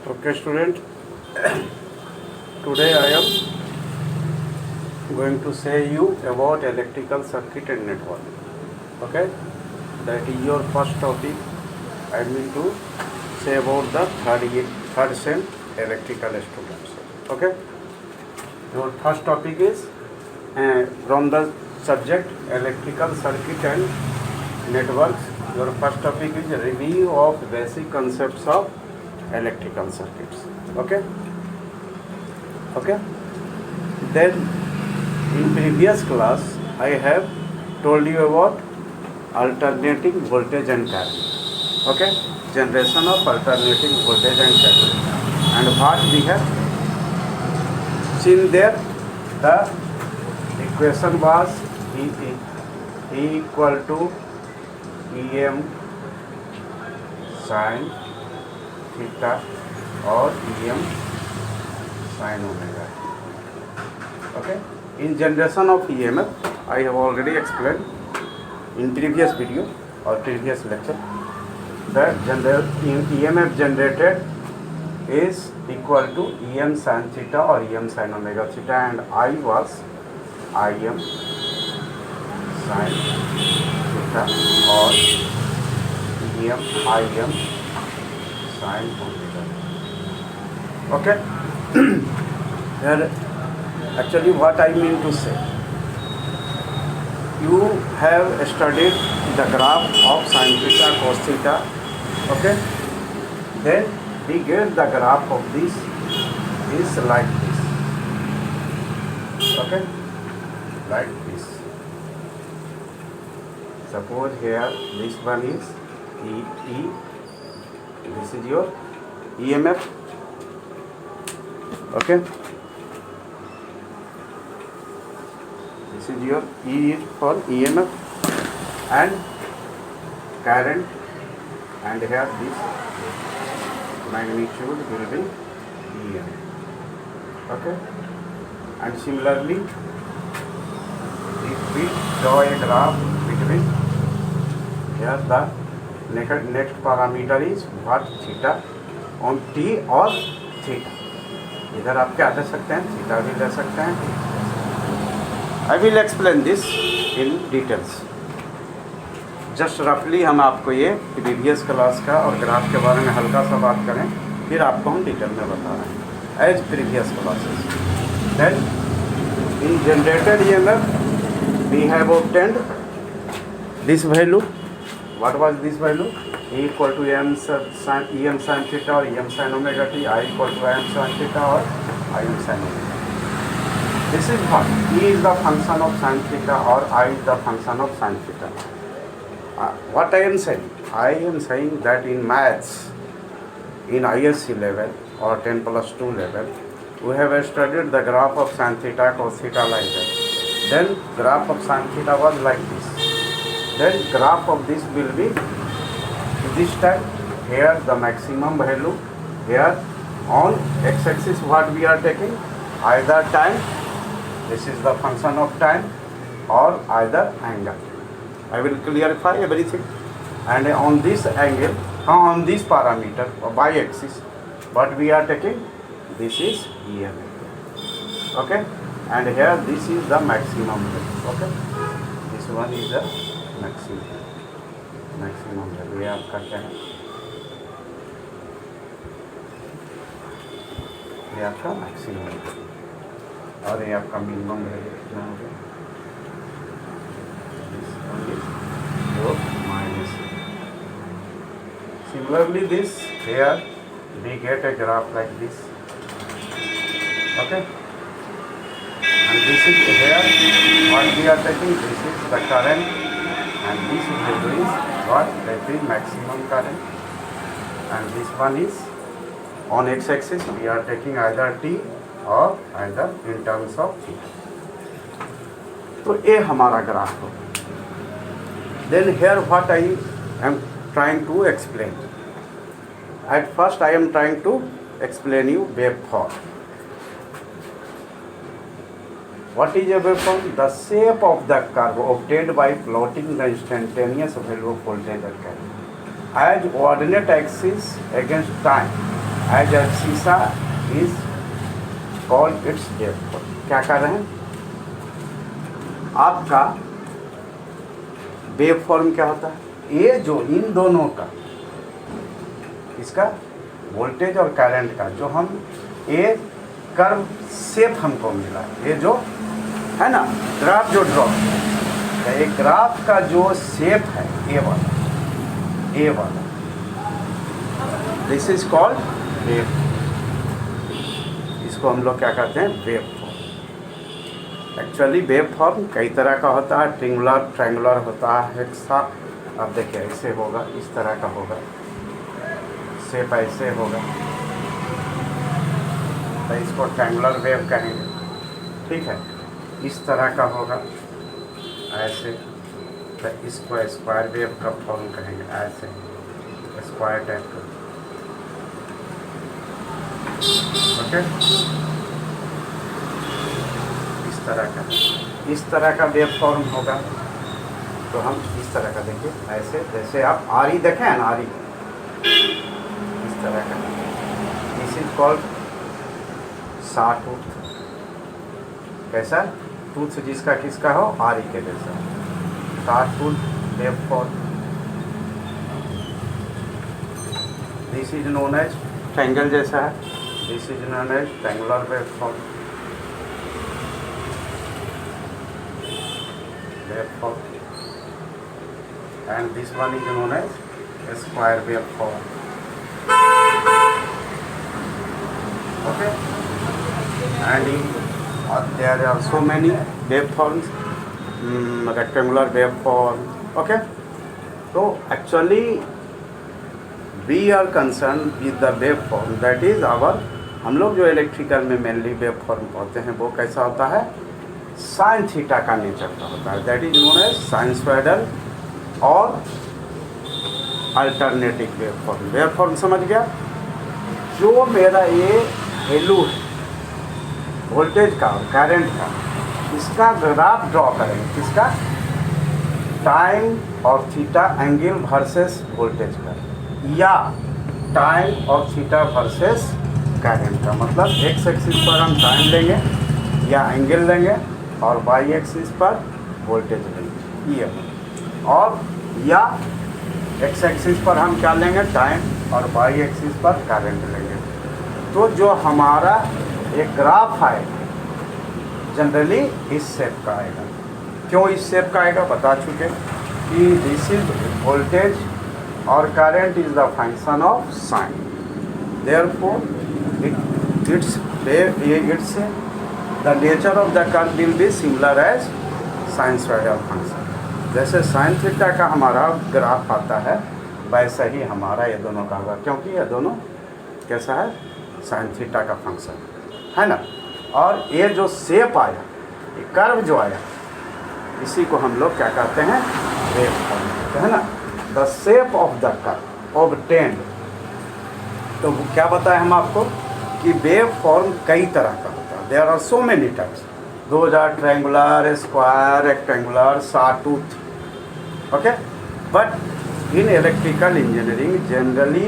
Okay, student. Today I am going to say you about electrical circuit and network. Okay, that is your first topic. I mean to say about the third sem electrical students. Okay, your first topic is from the subject electrical circuit and networks. Your first topic is a review of basic concepts of electrical circuits. Okay. Then in previous class I have told you about alternating voltage and current. Okay, generation of alternating voltage and current, and what we have seen there, the equation was E equal to Em sin theta or Em sin omega. Okay, in generation of EMF I have already explained in previous video or previous lecture that EMF generated is equal to Em sin theta or Em sin omega theta, and I was Im sin theta or Im sin omega. Okay. Here actually what I mean to say, you have studied the graph of sin theta cos theta. Okay, then we get the graph of this is like this. Okay, like this. Suppose here this one is E, this is your EMF. Okay, this is your E for EMF and current, and here this magnitude will be EM. Okay, and similarly if we draw a graph between, here the next parameter is what, theta on T or theta. इधर आप क्या ले सकते हैं, theta भी ले सकते हैं. I will explain this in details. Just रफली हम आपको ये प्रीवियस क्लास का और ग्राफ के बारे में हल्का सा बात करें, फिर आपको हम डिटेल में बता रहे हैं as previous classes. Then in generated EMF we have obtained this value. What was this value? equal to Em sin theta or Em sin omega t, I equal to Im sin theta or Im sin omega. This is what E is the function of sin theta or I is the function of sin theta. What I am saying? I am saying that in maths, in ISC level or 10+2 level, we have studied the graph of sin theta cos theta like that. Then graph of sin theta was like this. Then graph of this will be this time. Here the maximum value, here on x-axis what we are taking, either time, this is the function of time, or either angle. I will clarify everything. And on this angle, on this parameter y-axis, what we are taking, this is EMF. Okay, and here this is the maximum value. Okay, this one is the maximum value. ये आपका क्या है, ये आपका maximum और ये आपका minimum value कितना हो गया, minus. Similarly this here we get a graph like this. Okay, and this is here what we are taking, this is the current, and this value is what, that is maximum current, and this one is on x-axis we are taking either t or either in terms of theta. तो ये हमारा graph हो. Then here what I am trying to explain. At first I am trying to explain you waveform. What is a waveform? The shape of the curve obtained by plotting the instantaneous value of voltage and current as coordinate axis against time as abscissa is called its wave form. क्या कर रहे हैं आपका wave form क्या होता है, ये जो इन दोनों का इसका वोल्टेज और करंट का जो हम ये कर्व शेप हमको मिला, ये जो है ना ग्राफ जो ड्रॉ है, ये ग्राफ का जो शेप है ये वाला दिस इज कॉल्ड वेव। इसको हम लोग क्या कहते हैं, wave form. Actually wave form कई तरह का होता है, ट्रायंगुलर होता है, हेक्सा। अब देखिए ऐसे होगा, इस तरह का होगा, शेप ऐसे होगा, तो इसको ट्रायंगुलर वेव कहेंगे, ठीक है। इस तरह का होगा ऐसे, तो इसको स्क्वायर वेव का फॉर्म कहेंगे, ऐसे स्क्वायर टाइप का, ओके। इस तरह का वेव फॉर्म होगा, तो हम इस तरह का देखिए ऐसे, जैसे आप आरी देखें ना, आरी इस तरह का, this is called saw tooth. कैसा टूथ जिसका किसका हो, आरी के जैसा, saw tooth wave form. This is known as triangle जैसा है, this is known as triangular wave form. And this one is known as a square wave form. Okay, and there are so many wave forms, rectangular wave form. Okay, so actually we are concerned with the wave form, that is our, हम लोग जो electrical में mainly wave form पढ़ते हैं वो कैसा होता है, साइन थीटा का नेचर का होता है, that is known as sinusoidal और alternative waveform. Waveform समझ गया, जो मेरा ये वैल्यू है वोल्टेज का और करंट का, इसका ग्राफ ड्रॉ करेंगे, किसका, टाइम और थीटा एंगल वर्सेस वोल्टेज का, या टाइम और थीटा वर्सेस करंट का। मतलब एक्स एक्सिस पर हम टाइम लेंगे या एंगल लेंगे, और वाई एक्सिस पर वोल्टेज लेंगे, ये, और या एक्स एक्सिस पर हम क्या लेंगे, टाइम, और वाई एक्सिस पर करंट लेंगे। तो जो हमारा एक ग्राफ आएगा जनरली इस शेप का आएगा। क्यों इस शेप का आएगा बता चुके कि दिस इज वोल्टेज और current is the function of sine, therefore its the nature of the curve will be similar as sinusoidal function. जैसे साइन थीटा का हमारा ग्राफ आता है वैसा ही हमारा ये दोनों का होगा, क्योंकि ये दोनों कैसा है, साइन थीटा का फंक्शन है ना। और ये जो शेप आया, ये कर्व जो आया, इसी को हम लोग क्या कहते हैं, वेव फॉर्म, है ना। The shape of the curve obtained. तो क्या बताया हम आपको कि वेव फॉर्म कई तरह का होता है, there are so many types, those are triangular, square, rectangular, sawtooth, okay, but in electrical engineering generally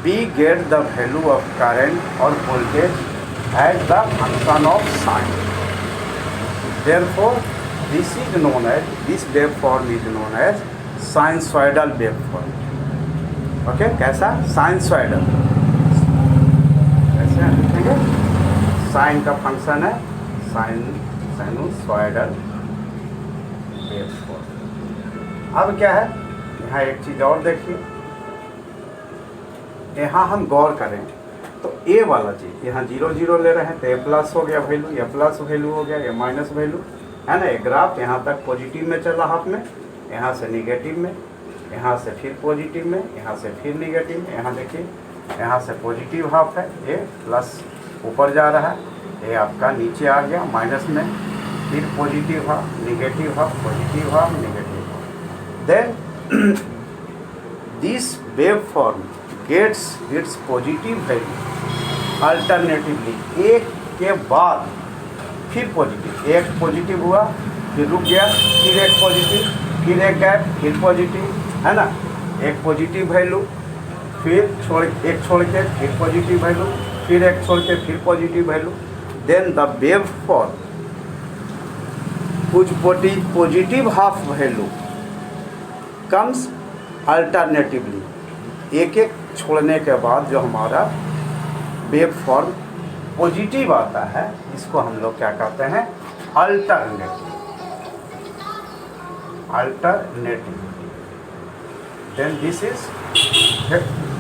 we get the value of current or voltage as the function of sine. Therefore this is known as, this waveform is known as sinusoidal waveform. Okay, कैसा, sinusoidal, ऐसे लिखेंगे, sign का function है, sinusoidal waveform. अब क्या है, यहाँ एक चीज़ और देखिए, यहाँ हम गौर करें तो ए वाला चीज़ यहाँ 0 0 ले रहे हैं, तो ए प्लस हो गया वैल्यू, ये प्लस वैल्यू हो गया, ये माइनस वैल्यू है ना। ये ग्राफ यहाँ तक पॉजिटिव में चला हाफ में, यहाँ से निगेटिव में, यहाँ से फिर पॉजिटिव में, यहाँ से फिर निगेटिव में। यहाँ देखिए, यहाँ से पॉजिटिव हाफ है, ये प्लस ऊपर जा रहा है, ये आपका नीचे आ गया माइनस में, फिर positive half, negative half, positive half, negative half. Then this wave form gets its positive value alternatively, एक के बाद फिर पॉजिटिव, एक पॉजिटिव हुआ फिर रुक गया, फिर एक पॉजिटिव, फिर एक गैप, फिर पॉजिटिव, है ना। एक पॉजिटिव वैल्यू फिर एक छोड़ के फिर पॉजिटिव वैल्यू, फिर एक छोड़ के फिर positive value, then the waveform कुछ positive half value comes alternatively, एक एक छोड़ने के बाद जो हमारा वेव फॉर्म पॉजिटिव आता है इसको हम लोग क्या कहते हैं, alternative. Then this is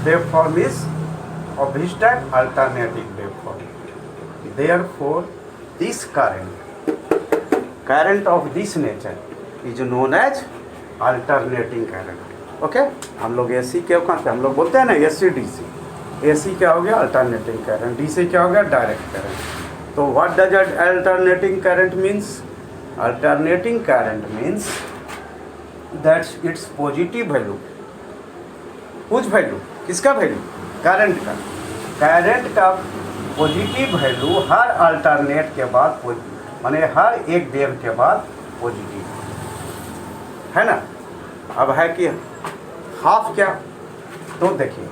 wave form is of this type alternating waveform. Therefore, this current of this nature is known as alternating current. Okay? हम लोग AC क्या कहते हैं, हम लोग बोलते हैं ना AC DC. AC क्या हो गया, alternating current. DC क्या हो गया, direct current. तो what does alternating current means? Alternating current means that its positive value, कुछ वैल्यू, किसका वैल्यू, करंट का पॉजिटिव वैल्यू हर अल्टरनेट के बाद माने हर एक वेव के बाद पॉजिटिव है ना। अब है कि हाफ क्या, तो देखिए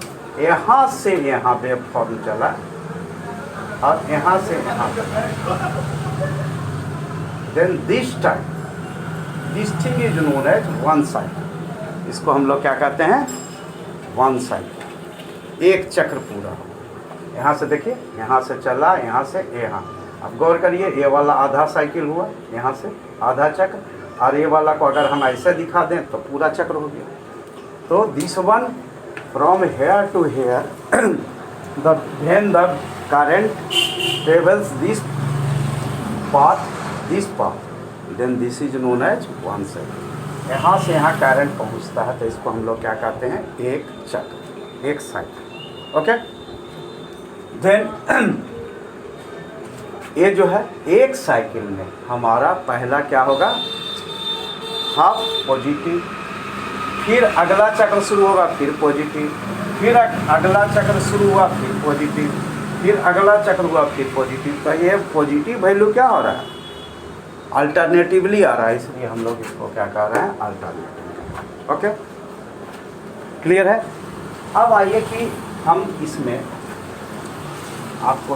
यहाँ से यहाँ वेव फॉर्म चला और यहाँ से यहाँ, then this time this thing is known as one cycle. इसको हम लोग क्या कहते हैं, वन साइकिल, एक चक्र पूरा हो। यहाँ से देखिए, यहाँ से चला, यहाँ से यहाँ, अब गौर करिए ये वाला आधा साइकिल हुआ, यहाँ से आधा चक्र, और ये वाला को अगर हम ऐसे दिखा दें तो पूरा चक्र हो गया। तो this one from here to here then the current travels this path, then this is known as one cycle। यहाँ से यहाँ करंट पहुँचता है तो इसको हम लोग क्या कहते हैं, एक चक्र, एक साइकिल। ओके, देन ये जो है एक साइकिल में हमारा पहला क्या होगा, हाफ पॉजिटिव, फिर अगला चक्र शुरू होगा फिर पॉजिटिव, फिर अगला चक्र शुरू हुआ फिर पॉजिटिव, फिर अगला चक्र हुआ फिर पॉजिटिव। तो ये पॉजिटिव वैल्यू क्या हो रहा है, अल्टरनेटिवली आ रहा है, इसलिए हम लोग इसको क्या कह रहे हैं, अल्टरनेटिव। ओके, क्लियर है। अब आइए कि हम इसमें आपको